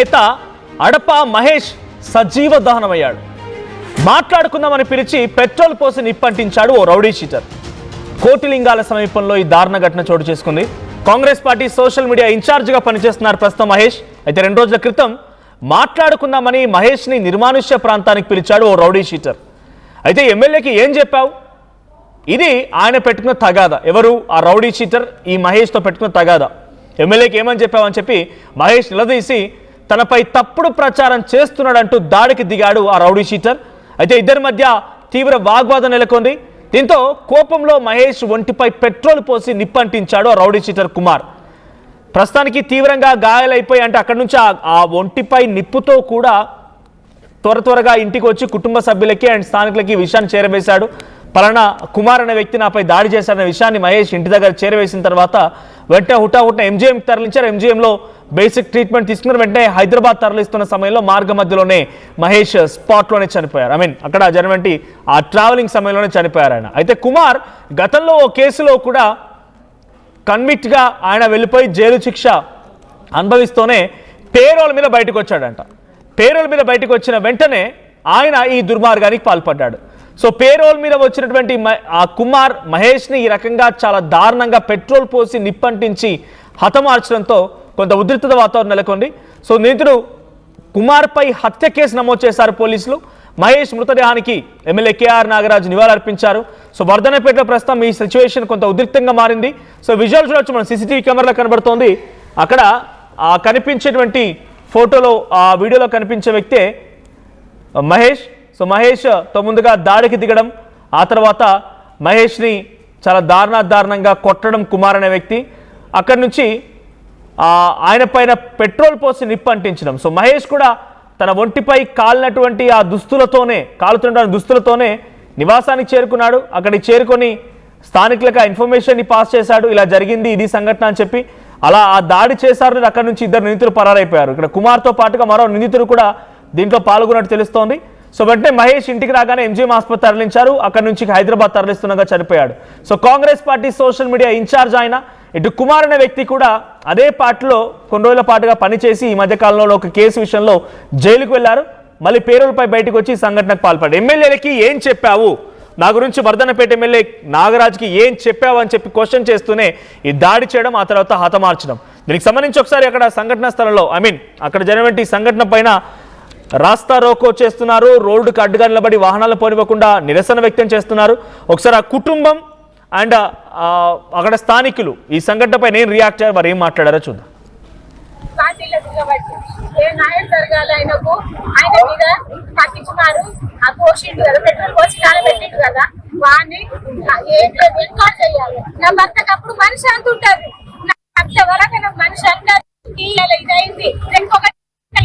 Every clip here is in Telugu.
నేత అడప మహేష్ సజీవ దహనమయ్యాడు. మాట్లాడుకుందామని పిలిచి పెట్రోల్ పోసి నిప్పంటించాడు ఓ రౌడీ షీటర్. కోటిలింగాల సమీపంలో ఈ దారుణ ఘటన చోటు చేసుకుంది. కాంగ్రెస్ పార్టీ సోషల్ మీడియా ఇన్ఛార్జిగా పనిచేస్తున్నారు ప్రస్తుతం మహేష్. అయితే 2 రోజుల క్రితం మాట్లాడుకుందామని మహేష్ని నిర్మానుష్య ప్రాంతానికి పిలిచాడు ఓ రౌడీ షీటర్. అయితే ఎమ్మెల్యేకి ఏం చెప్పావు? ఇది ఆయన పెట్టుకున్న తగాదా. ఎవరు? ఆ రౌడీ షీటర్ ఈ మహేష్తో పెట్టుకున్న తగాదా. ఎమ్మెల్యేకి ఏమని చెప్పావని చెప్పి మహేష్ నిలదీసి తనపై తప్పుడు ప్రచారం చేస్తున్నాడంటూ దాడికి దిగాడు ఆ రౌడీ షీటర్. అయితే ఇద్దరి మధ్య తీవ్ర వాగ్వాదం నెలకొంది. దీంతో కోపంలో మహేష్ ఒంటిపై పెట్రోల్ పోసి నిప్పంటించాడు ఆ రౌడీ షీటర్ కుమార్. ప్రస్తుతానికి తీవ్రంగా గాయాలైపోయి అంటే అక్కడి నుంచి ఆ ఒంటిపై నిప్పుతో కూడా త్వరగా ఇంటికి వచ్చి కుటుంబ సభ్యులకి అండ్ స్థానికులకి ఈ విషయాన్ని చేరవేశాడు. పలానా కుమార్ అనే వ్యక్తి నాపై దాడి చేశారనే విషయాన్ని మహేష్ ఇంటి దగ్గర చేరవేసిన తర్వాత వెంటనే హుటాహుటిన ఎంజీఎంకి తరలించారు. ఎంజీఎంలో బేసిక్ ట్రీట్మెంట్ తీసుకున్నారు. వెంటనే హైదరాబాద్ తరలిస్తున్న సమయంలో మార్గ మధ్యలోనే మహేష్ స్పాట్లోనే చనిపోయారు. అక్కడ జరిగినటువంటి ఆ ట్రావెలింగ్ సమయంలోనే చనిపోయారు ఆయన. అయితే కుమార్ గతంలో ఓ కేసులో కూడా కన్విక్ట్గా ఆయన వెళ్ళిపోయి జైలు శిక్ష అనుభవిస్తూనే పేరోల్ మీద బయటకు వచ్చాడంట. పేరోల్ మీద బయటకు వచ్చిన వెంటనే ఆయన ఈ దుర్మార్గానికి పాల్పడ్డాడు. సో పేరోల్ మీద వచ్చినటువంటి ఆ కుమార్ మహేష్ని ఈ రకంగా చాలా దారుణంగా పెట్రోల్ పోసి నిప్పంటించి హతమార్చడంతో కొంత ఉద్రిక్తత వాతావరణం నెలకొంది. సో నిందితుడు కుమార్పై హత్య కేసు నమోదు చేశారు పోలీసులు. మహేష్ మృతదేహానికి ఎమ్మెల్యే కేఆర్ నాగరాజు నివాళులర్పించారు. సో వర్ధనపేటలో ప్రస్తుతం ఈ సిచ్యువేషన్ కొంత ఉద్రిక్తంగా మారింది. సో విజువల్ చూడొచ్చు, మన సీసీటీవీ కెమెరాలో కనబడుతోంది. అక్కడ కనిపించేటువంటి ఫోటోలో ఆ వీడియోలో కనిపించే వ్యక్తే మహేష్. సో మహేష్తో ముందుగా దాడికి దిగడం, ఆ తర్వాత మహేష్ని చాలా దారుణంగా కొట్టడం కుమార్ అనే వ్యక్తి. అక్కడి నుంచి ఆయన పైన పెట్రోల్ పోసి నిప్పంటించడం. సో మహేష్ కూడా తన ఒంటిపై కాలుతున్న దుస్తులతోనే నివాసానికి చేరుకున్నాడు. అక్కడికి చేరుకొని స్థానికులకు ఇన్ఫర్మేషన్ని పాస్ చేశాడు. ఇలా జరిగింది, ఇది సంఘటన అని చెప్పి. అలా ఆ దాడి చేశారని అక్కడి నుంచి 2 నిందితులు పరారైపోయారు. ఇక్కడ కుమార్తో పాటుగా మరో నిందితుడు కూడా దీంట్లో పాల్గొన్నట్టు తెలుస్తోంది. సో వెంటనే మహేష్ ఇంటికి రాగానే ఎంజీఎం ఆసుపత్రి తరలించారు. అక్కడి నుంచి హైదరాబాద్ తరలిస్తుండగా చనిపోయాడు. So Congress party social media incharge ఆయన. ఇటు కుమార్ అనే వ్యక్తి కూడా అదే పార్టీలో కొన్ని రోజుల పాటుగా పనిచేసి ఈ మధ్యకాలంలో ఒక కేసు విషయంలో జైలుకు వెళ్లారు. మళ్ళీ పేరోల్పై బయటకు వచ్చి సంఘటనకు పాల్పడ్డారు. ఎమ్మెల్యేలకి ఏం చెప్పావు, నా గురించి వర్ధనపేట ఎమ్మెల్యే నాగరాజ్కి ఏం చెప్పావు అని చెప్పి క్వశ్చన్ చేస్తూనే ఈ దాడి చేయడం, ఆ తర్వాత హతమార్చడం. దీనికి సంబంధించి ఒకసారి అక్కడ సంఘటన స్థలంలో అక్కడ జరిగినటువంటి సంఘటన పైన రాస్తా రోకో చేస్తున్నారు. రోడ్డుకు అడ్డుగా నిలబడి వాహనాలు పోనివ్వకుండా నిరసన వ్యక్తం చేస్తున్నారు. ఒకసారి ఆ కుటుంబం అండ్ అక్కడ స్థానికులు ఈ సంఘటనపై నేను రియాక్ట్ అయ్యారు, వారు ఏం మాట్లాడారో చూద్దాం.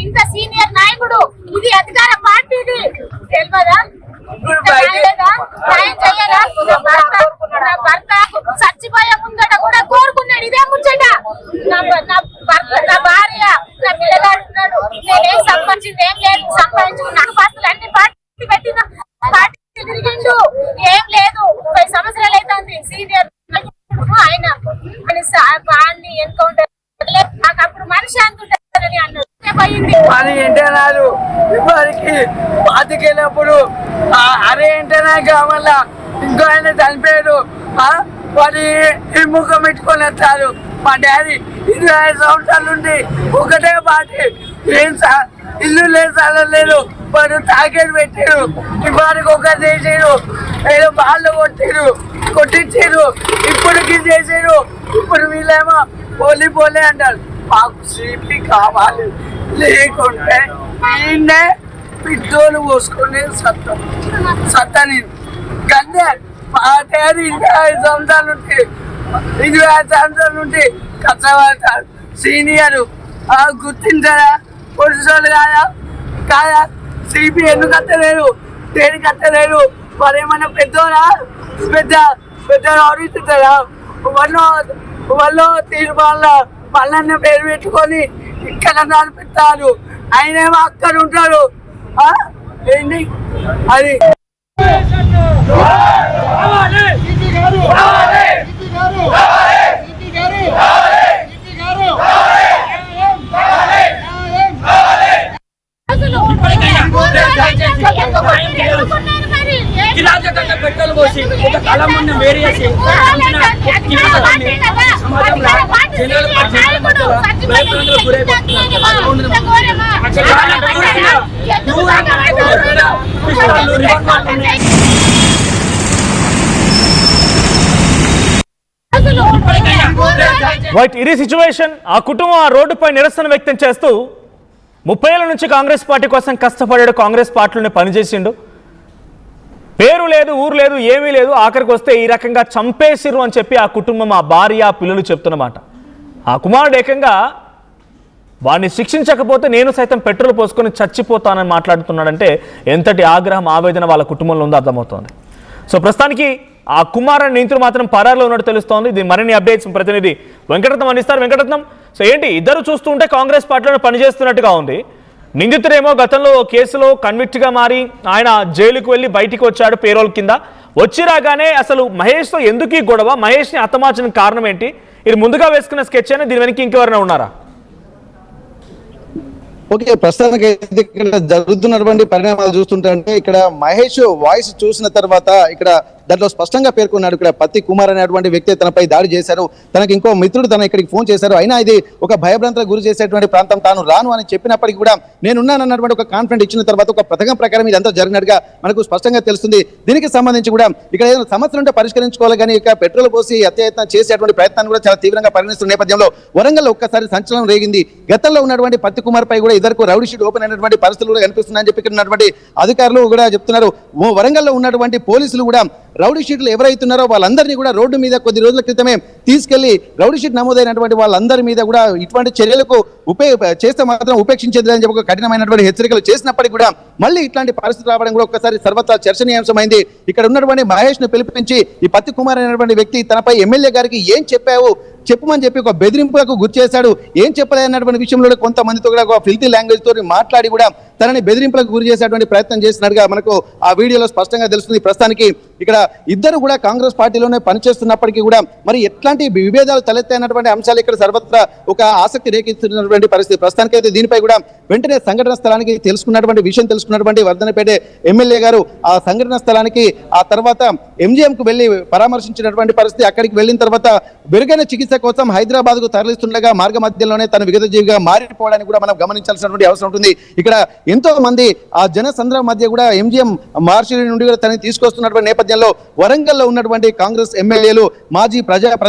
ఇంత సీనియర్ నాయకుడు, ఇది అధికార పార్టీది తెలియదా? భర్త చచ్చిపోయే ముందట కూడా కోరుకున్నాడు ఇదే ముచ్చట. నా భార్య నా పిల్లగాడు ఉన్నాడు, నేనేం సంపాదించింది ఏం లేదు, సంపాదించుకున్నాను బస్సులు అన్ని పార్టీ పెట్టిన పార్టీ తిరిగిండు, ఏం లేదు 30 సంవత్సరాలు అవుతుంది సీనియర్ ఆయన అని ఎన్కౌంటర్. నాకు అప్పుడు మనిషి అంటుంటారని అన్నాడు. అని ఇంటర్నాలు ఇప్పటికి పాతికెళ్ళినప్పుడు అరే ఇంటర్నా వల్ల ఇంకో ఆయన చనిపోయారు. వారి ఈ ముఖం పెట్టుకొని వస్తారు. మా డాడీ 25 సంవత్సరాల నుండి ఒకటే పార్టీ, ఏం ఇల్లు లేదు, స్థలం లేదు, వారు తాకేడు పెట్టారు. ఇవారికి ఒక చేసారు, ఏదో బాళ్ళు కొట్టించారు, ఇప్పటికి చేసారు. ఇప్పుడు వీళ్ళేమో పోలే అంటారు. మాకు సిపి కావాలి, లేకుంటే ఈయన్నే పిట్టోలు పోసుకుని సత్తని కన్నే. మా డాడీ 25 సంవత్సరాల నుండి కష్టపడతారు. సీనియర్ గుర్తించారా? పోలీసులు కాదా? సిపి ఎందుకు అత్తలేరు, దేనికి అత్తలేరు? మరి ఏమన్నా పెద్ద ఆలోచిస్తారా? వాళ్ళు తీర్మానంలో పళ్ళన్న పేరు పెట్టుకొని ఇక్కడ నడిపిస్తారు. ఆయనేమో అక్కడ ఉంటాడు. ఏంటి అది వేరు చేసి సమాజంలో జనాలు భయభ్రాంతులకు రైట్, ఇది సిచ్యువేషన్. ఆ కుటుంబం ఆ రోడ్డుపై నిరసన వ్యక్తం చేస్తూ 30 ఏళ్ల నుంచి కాంగ్రెస్ పార్టీ కోసం కష్టపడాడు, కాంగ్రెస్ పార్టీలోనే పనిచేసిండు, పేరు లేదు, ఊరు లేదు, ఏమీ లేదు, ఆఖరికి వస్తే ఈ రకంగా చంపేసిరు అని చెప్పి ఆ కుటుంబం, ఆ భార్య, ఆ పిల్లలు చెప్తున్నమాట. ఆ కుమారుడు ఏకంగా వాడిని శిక్షించకపోతే నేను సైతం పెట్రోల్ పోసుకొని చచ్చిపోతానని మాట్లాడుతున్నాడంటే ఎంతటి ఆగ్రహం, ఆవేదన వాళ్ళ కుటుంబంలో ఉందో అర్థమవుతోంది. సో ప్రస్తుతానికి ఆ కుమారుని నిందితుడు మాత్రం పరారులో ఉన్నట్టు తెలుస్తోంది. దీని మరిన్ని అప్డేట్స్ ప్రతినిధి వెంకటరత్నం అందిస్తారు. వెంకటరత్నం, సో ఏంటి ఇద్దరు చూస్తుంటే కాంగ్రెస్ పార్టీలో పనిచేస్తున్నట్టుగా ఉంది. నిందితుడేమో గతంలో కేసులో కన్విక్ట్గా మారి ఆయన జైలుకు వెళ్ళి బయటికి వచ్చాడు పేరోల్ కింద. వచ్చి రాగానే అసలు మహేష్తో ఎందుకు ఈ గొడవ, మహేష్ని హతమార్చిన కారణం ఏంటి? ఇది ముందుగా వేసుకున్న స్కెచ్ అయినా దీని వెనక ఇంకెవరైనా ఉన్నారా? ఓకే, ప్రస్తుతానికి ఇక్కడ జరుగుతున్నటువంటి పరిణామాలు చూస్తుంటే ఇక్కడ మహేష్ వాయిస్ చూసిన తర్వాత ఇక్కడ దాంట్లో స్పష్టంగా పేర్కొన్నాడు. ఇక్కడ పత్తి కుమార్ అనేటువంటి వ్యక్తి తనపై దాడి చేశారు, తనకి ఇంకో మిత్రుడు తన ఇక్కడికి ఫోన్ చేశారు, అయినా ఇది ఒక భయభ్రాంతులకు గురి చేసేటువంటి ప్రాంతం, తాను రాను అని చెప్పినప్పటికీ కూడా నేనున్నానన్నటువంటి ఒక కాన్ఫిడెంట్ ఇచ్చిన తర్వాత ఒక పథకం ప్రకారం ఇదంతా జరిగినట్టుగా మనకు స్పష్టంగా తెలుస్తుంది. దీనికి సంబంధించి కూడా ఇక్కడ ఏదైనా సమస్యలు ఉంటే పరిష్కరించుకోవాలి, కానీ ఇక పెట్రోల్ పోసి హత్యాయత్నం చేసేటువంటి ప్రయత్నాన్ని కూడా చాలా తీవ్రంగా పరిగణిస్తున్న నేపథ్యంలో వరంగల్లో ఒక్కసారి సంచలనం రేగింది. గతంలో ఉన్నటువంటి పత్తి కుమార్ పై కూడా ఇద్దరు రౌడీ షీట్ ఓపెన్ అయినటువంటి పరిస్థితులు కూడా కనిపిస్తున్నాయని చెప్పి ఇక్కడ ఉన్నటువంటి అధికారులు కూడా చెప్తున్నారు. వరంగల్లో ఉన్నటువంటి పోలీసులు కూడా రౌడీ షీట్లు ఎవరైతున్నారో వాళ్ళందరినీ కూడా రోడ్డు మీద కొద్ది రోజుల క్రితమే తీసుకెళ్లి రౌడీ షీట్ నమోదైనటువంటి వాళ్ళందరి మీద కూడా ఇటువంటి చర్యలకు చేస్తే మాత్రం ఉపేక్షించేది అని చెప్పి కఠినమైనటువంటి హెచ్చరికలు చేసినప్పటికీ కూడా మళ్ళీ ఇట్లాంటి పరిస్థితి రావడం కూడా ఒక్కసారి సర్వత్రా చర్చనీయాంశమైంది. ఇక్కడ ఉన్నటువంటి మహేష్ ను పిలిపించి ఈ పత్తి కుమార్ అనేటువంటి వ్యక్తి తనపై ఎమ్మెల్యే గారికి ఏం చెప్పావు చెప్పమని చెప్పి ఒక బెదిరింపులకు గురి చేశాడు, ఏం చెప్పలేనటువంటి విషయంలో కొంతమందితో కూడా ఒక ఫిల్తీ లాంగ్వేజ్ తోటి మాట్లాడి కూడా తనని బెదిరింపులకు గురి చేసేటువంటి ప్రయత్నం చేసినట్టుగా మనకు ఆ వీడియోలో స్పష్టంగా తెలుస్తుంది. ప్రస్తుతానికి ఇక్కడ ఇద్దరు కూడా కాంగ్రెస్ పార్టీలోనే పనిచేస్తున్నప్పటికీ కూడా మరి ఎట్లాంటి విభేదాలు తలెత్తాయినటువంటి అంశాలు ఇక్కడ సర్వత్రా ఒక ఆసక్తి రేకెత్తున్నటువంటి పరిస్థితి. ప్రస్తుతానికి అయితే దీనిపై కూడా వెంటనే సంఘటన స్థలానికి తెలుసుకున్నటువంటి వర్ధనపేట ఎమ్మెల్యే గారు ఆ సంఘటన స్థలానికి ఆ తర్వాత ఎంజీఎంకు వెళ్లి పరామర్శించినటువంటి పరిస్థితి. అక్కడికి వెళ్ళిన తర్వాత మెరుగైన చికిత్స కోసం హైదరాబాద్ కు తరలిస్తుండగా మార్గ మధ్యలోనే తన విగతజీవిగా మారిపోవడానికి కూడా మనం గమనించాల్సినటువంటి అవసరం ఉంటుంది. ఇక్కడ ఎంతో మంది ఆ జన సంద్రం మధ్య కూడా ఎంజీఎం మార్చి నుండి కూడా తనని తీసుకొస్తున్నటువంటి నేపథ్యంలో వరంగల్లో ఉన్నటువంటి కాంగ్రెస్ ఎమ్మెల్యేలు, మాజీ ప్రజాప్రతినిధులు